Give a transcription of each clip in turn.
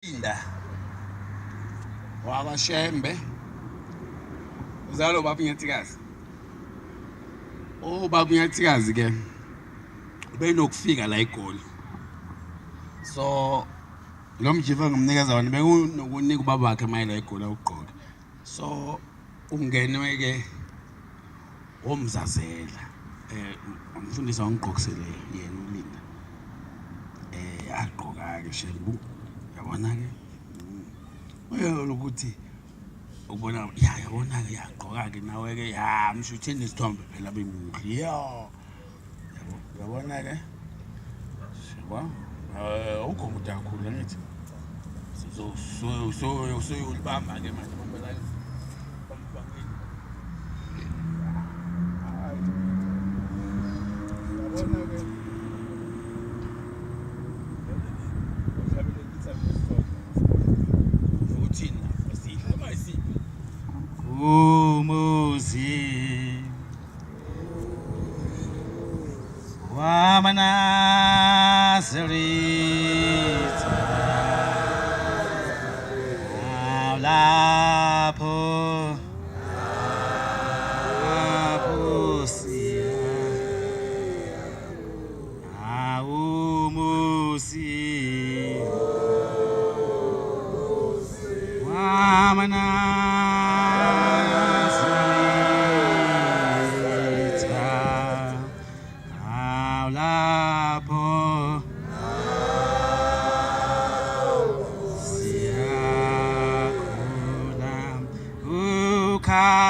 Inda wakwaShembe uzalo baba uNyathikazi. Baba uNyathikazi ke benokufika la eGoli. So lo mjiva ngimnikeza wona bekunokunika ubaba wakhe mayela eGoli awugqoka. So ungenwe ke omzazela umfundisi wangigqokisele yena uLinda. Agqoka ke Shembu. Yabona ke ukuthi ubona yabona ke yagqoka ke nawe ke mshutheni isithombe phela bemuhle yabona ke sheba ukhomutha kakhulu ngithi so ulibamba ke manje phela yabona ke Umuzi wamanazarita lapho apusia umuzi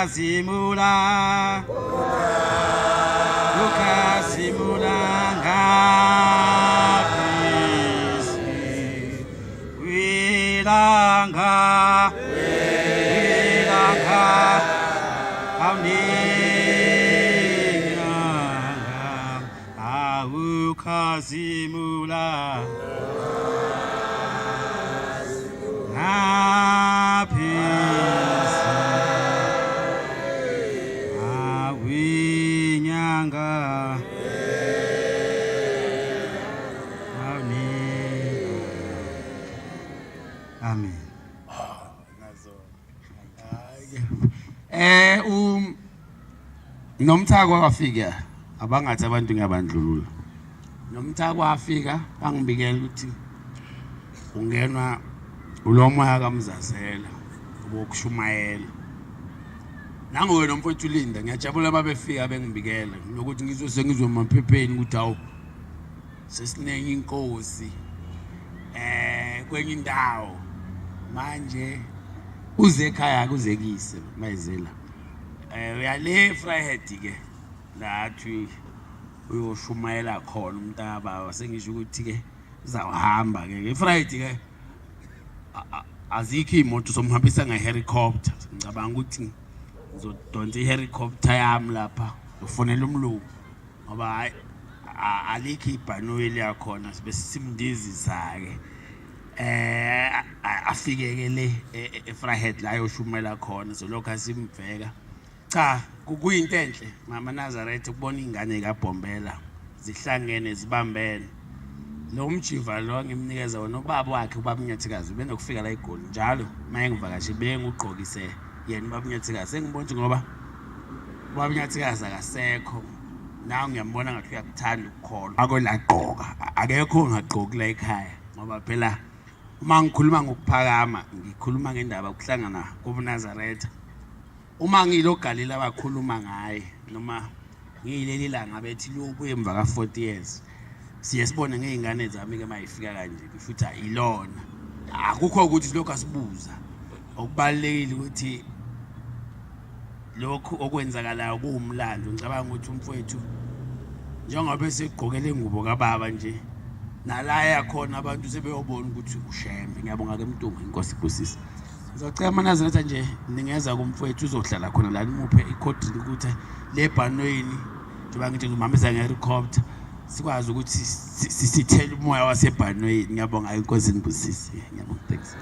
Ukazimula ngapisi wilanga awunyanga ukazimula ngapisi Amen. Nomthako wafika abangathi abantu ngiyabandlulula. Nomthako wafika bangibikela ukuthi ungenwa ulomoya kaMzazela obokushumayela. Nangowe nomfowethu Linda ngiyajabula babefika bengibikela nokuthi ngizwe emaphepheni ukuthi awu sesinenge inkosi kwenye indawo manje uze ekhaya kuzekise mayizela uyale Vryheid ke lathi uyoshumayela khona umntaba sengisho ukuthi ke uzawuhamba ke Vryheid ke azikho imoto somhambisa ngehelicopter ngicabanga ukuthi ngizodonsa ihelicopter yami lapha ufonela umlungu ngoba alikho ibhanoyi liyakhona besimndizisa ke afike ke le eVryheid la yoshumela khona so lokho asimveka cha kuyinto enhle mama Nazareth ukubona ingane kaBhombela zihlangene zibambene lo mjiva lo ngimnikeza wona ubaba wakhe ubaba uNyathikazi benokufika la eGoli njalo maye ngivakashe bengugqokise yena ubaba uNyathikazi sengibona ukuthi ngoba ubaba uNyathikazi akasekho nawe ngiyambona ngathi uyakuthanda ukukholwa akolagqoka akekho ongagqoki la ekhaya ngoba phela uma ngikhuluma ngokuphakama ngikhuluma ngendaba ukuhlangana kobuNazaretha uma ngilo Galila abakhuluma ngaye noma ngiyileli langa bethi lobuye emva ka 40 years siye sibone ngeingane zami ke mayifika kanje futhi ilona akukho ukuthi lokho asibuza okubalekile ukuthi lokho okwenzakalayo kuumlando ngicabanga ukuthi umfowethu njengoba segqokele ingubo kaBaba nje nalaya khona abantu sebeyobona ukuthi uShembe ngiyabonga ke Mntungu inkosi ibusisi ngizocela amaNazaretha nje ningeza kumfowethu uzohlala khona la nimuphe ikhodi ukuthi le bhanoyini njengoba ngithi ngimamisa ngehelicopter sikwazi ukuthi sithele umoya wasebhanoyini ngiyabonga inkosi ibusisi ngiyabonga thanks